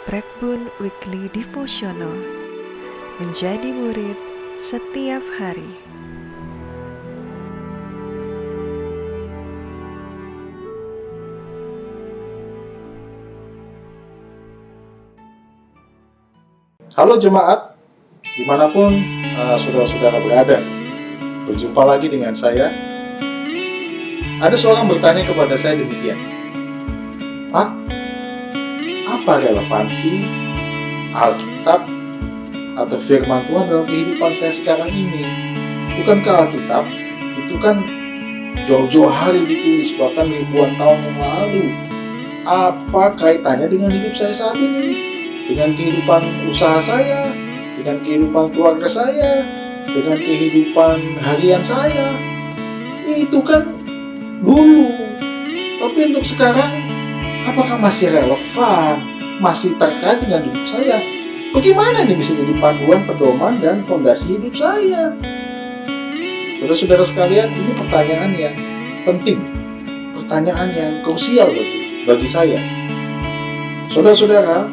Prekbun Weekly Devotional. Menjadi murid setiap hari. Halo jemaat, dimanapun saudara-saudara berada, berjumpa lagi dengan saya. Ada seorang bertanya kepada saya demikian, Pak, apa relevansi Alkitab atau firman Tuhan dalam kehidupan saya sekarang ini? Bukankah Alkitab itu kan jauh-jauh hari ditulis, bahkan ribuan tahun yang lalu? Apa kaitannya dengan hidup saya saat ini? Dengan kehidupan usaha saya, dengan kehidupan keluarga saya, dengan kehidupan harian saya? Itu kan dulu. Tapi untuk sekarang, apakah masih relevan? Masih terkait dengan hidup saya? Bagaimana ini bisa jadi panduan, pedoman, dan fondasi hidup saya? Saudara-saudara sekalian, ini pertanyaan yang penting, pertanyaan yang krusial bagi saya. Saudara-saudara,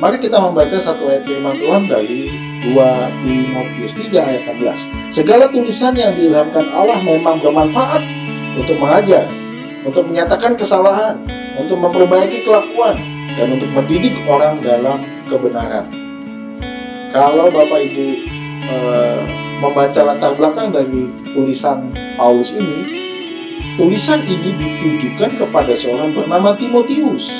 mari kita membaca satu ayat firman Tuhan dari 2 Timotius 3 ayat 16. Segala tulisan yang diilhamkan Allah memang bermanfaat untuk mengajar, untuk menyatakan kesalahan, untuk memperbaiki kelakuan, dan untuk mendidik orang dalam kebenaran. Kalau Bapak Ibu membaca latar belakang dari tulisan Paulus ini, tulisan ini ditujukan kepada seorang bernama Timotius.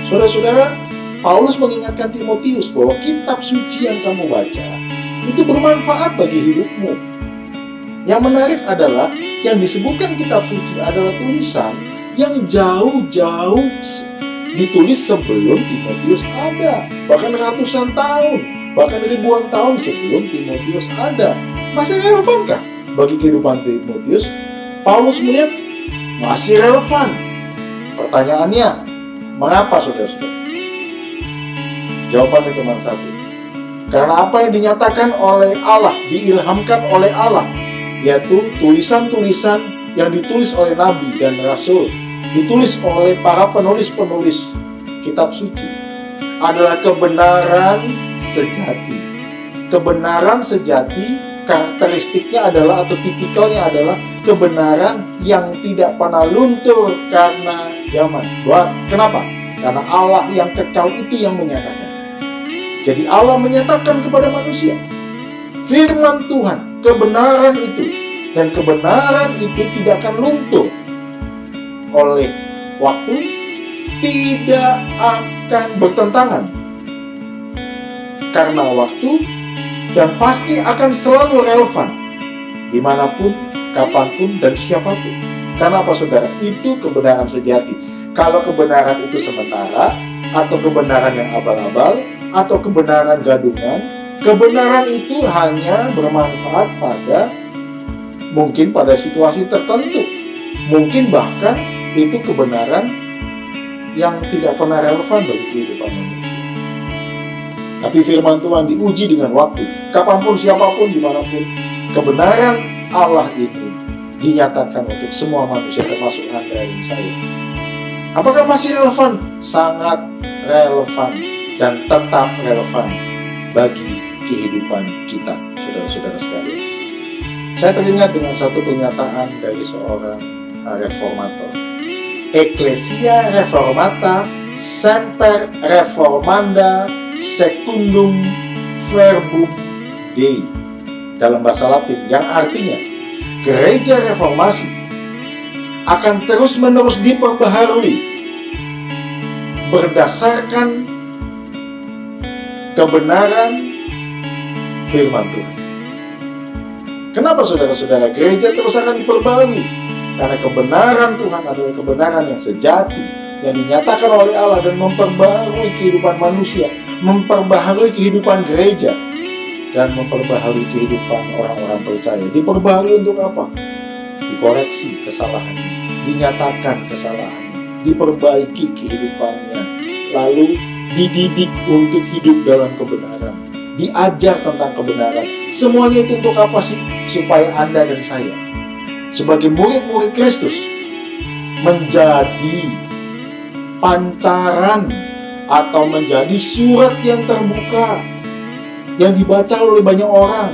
Saudara-saudara, Paulus mengingatkan Timotius bahwa kitab suci yang kamu baca itu bermanfaat bagi hidupmu. Yang menarik adalah yang disebutkan kitab suci adalah tulisan yang jauh-jauh ditulis sebelum Timotius ada, bahkan ratusan tahun, bahkan ribuan tahun sebelum Timotius ada. Masih relevankah bagi kehidupan Timotius? Paulus melihat masih relevan. Pertanyaannya, mengapa saudara-saudara? Jawabannya cuma satu. Karena apa yang dinyatakan oleh Allah, diilhamkan oleh Allah, yaitu tulisan-tulisan yang ditulis oleh nabi dan rasul, ditulis oleh para penulis-penulis kitab suci, adalah kebenaran sejati. Kebenaran sejati karakteristiknya adalah, atau tipikalnya adalah, kebenaran yang tidak pernah luntur karena zaman. Kenapa? Karena Allah yang kekal itu yang menyatakan. Jadi Allah menyatakan kepada manusia firman Tuhan, kebenaran itu, dan kebenaran itu tidak akan luntur oleh waktu, tidak akan bertentangan karena waktu, dan pasti akan selalu relevan dimanapun, kapanpun, dan siapapun. Karena apa saudara? Itu kebenaran sejati. Kalau kebenaran itu sementara, atau kebenaran yang abal-abal, atau kebenaran gadungan, kebenaran itu hanya bermanfaat mungkin pada situasi tertentu. Mungkin bahkan itu kebenaran yang tidak pernah relevan bagi kehidupan manusia. Tapi firman Tuhan diuji dengan waktu. Kapanpun, siapapun, dimanapun, kebenaran Allah ini dinyatakan untuk semua manusia, termasuk Anda dan saya. Apakah masih relevan? Sangat relevan dan tetap relevan bagi kehidupan kita, saudara-saudara sekalian. Saya teringat dengan satu pernyataan dari seorang reformator. Ecclesia reformata semper reformanda secundum verbum Dei, dalam bahasa Latin, yang artinya gereja reformasi akan terus-menerus diperbaharui berdasarkan kebenaran firman Tuhan. Kenapa saudara-saudara gereja terus akan diperbarui? Karena kebenaran Tuhan adalah kebenaran yang sejati, yang dinyatakan oleh Allah dan memperbaharui kehidupan manusia, memperbaharui kehidupan gereja, dan memperbaharui kehidupan orang-orang percaya. Diperbaharui untuk apa? Dikoreksi kesalahannya, dinyatakan kesalahannya, diperbaiki kehidupannya, lalu dididik untuk hidup dalam kebenaran, diajar tentang kebenaran. Semuanya itu untuk apa sih? Supaya Anda dan saya sebagai murid-murid Kristus menjadi pancaran atau menjadi surat yang terbuka yang dibaca oleh banyak orang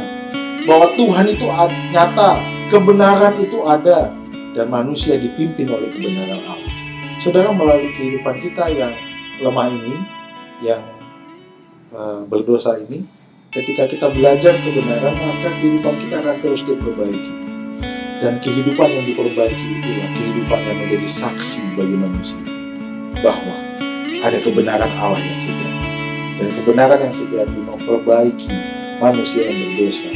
bahwa Tuhan itu nyata, kebenaran itu ada, dan manusia dipimpin oleh kebenaran Allah. Saudara, melalui kehidupan kita yang lemah ini, yang berdosa ini, ketika kita belajar kebenaran, maka kehidupan kita akan terus diperbaiki. Dan kehidupan yang diperbaiki itulah kehidupan yang menjadi saksi bagi manusia bahwa ada kebenaran Allah yang sejati. Dan kebenaran yang sejati memperbaiki manusia yang berdosa.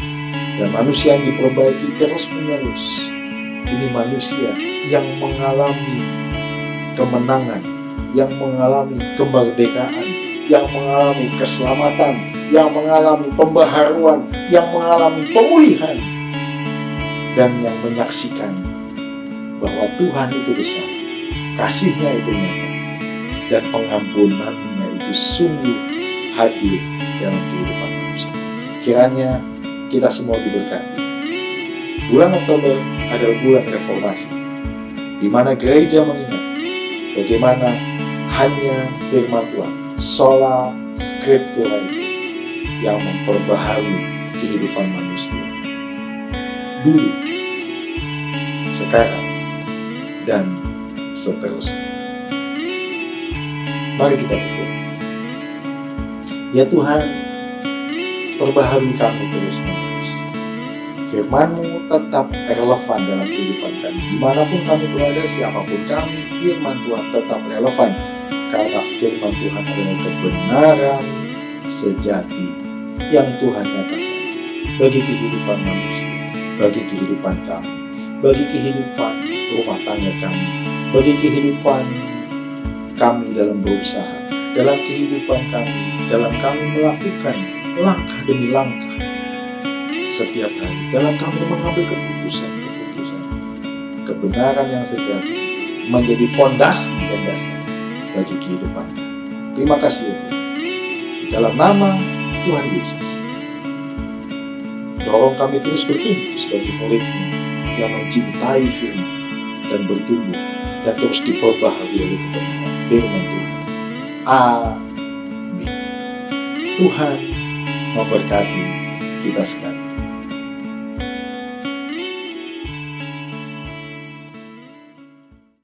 Dan manusia yang diperbaiki terus-menerus. Ini manusia yang mengalami kemenangan, yang mengalami kemerdekaan, yang mengalami keselamatan, yang mengalami pembaharuan, yang mengalami pemulihan, dan yang menyaksikan bahwa Tuhan itu besar, kasih-Nya itu nyata, dan pengampunan-Nya itu sungguh hadir dalam kehidupan manusia. Kiranya kita semua diberkati. Bulan Oktober adalah bulan reformasi, di mana gereja mengingat bagaimana hanya firman Tuhan, sola scriptura itu yang memperbaharui kehidupan manusia dulu, sekarang, dan seterusnya. Mari kita berdoa. Ya Tuhan, perbaharui kami terus-menerus. Firman-Mu tetap relevan dalam kehidupan kami. Dimanapun kami berada, siapapun kami, firman Tuhan tetap relevan. Karena firman Tuhan adalah kebenaran sejati yang Tuhan nyatakan bagi kehidupan manusia, bagi kehidupan kami, bagi kehidupan rumah tangga kami, bagi kehidupan kami dalam berusaha, dalam kehidupan kami, dalam kami melakukan langkah demi langkah setiap hari, dalam kami mengambil keputusan-keputusan. Kebenaran yang sejati menjadi fondasi dan dasar bagi kehidupan kami. Terima kasih ya Tuhan. Dalam nama Tuhan Yesus, dorong kami terus bertumbuh sebagai murid-Mu yang mencintai firman dan bertumbuh dan terus diperbaharui oleh kebenaran firman Tuhan. Amin. Tuhan memberkati kita sekalian.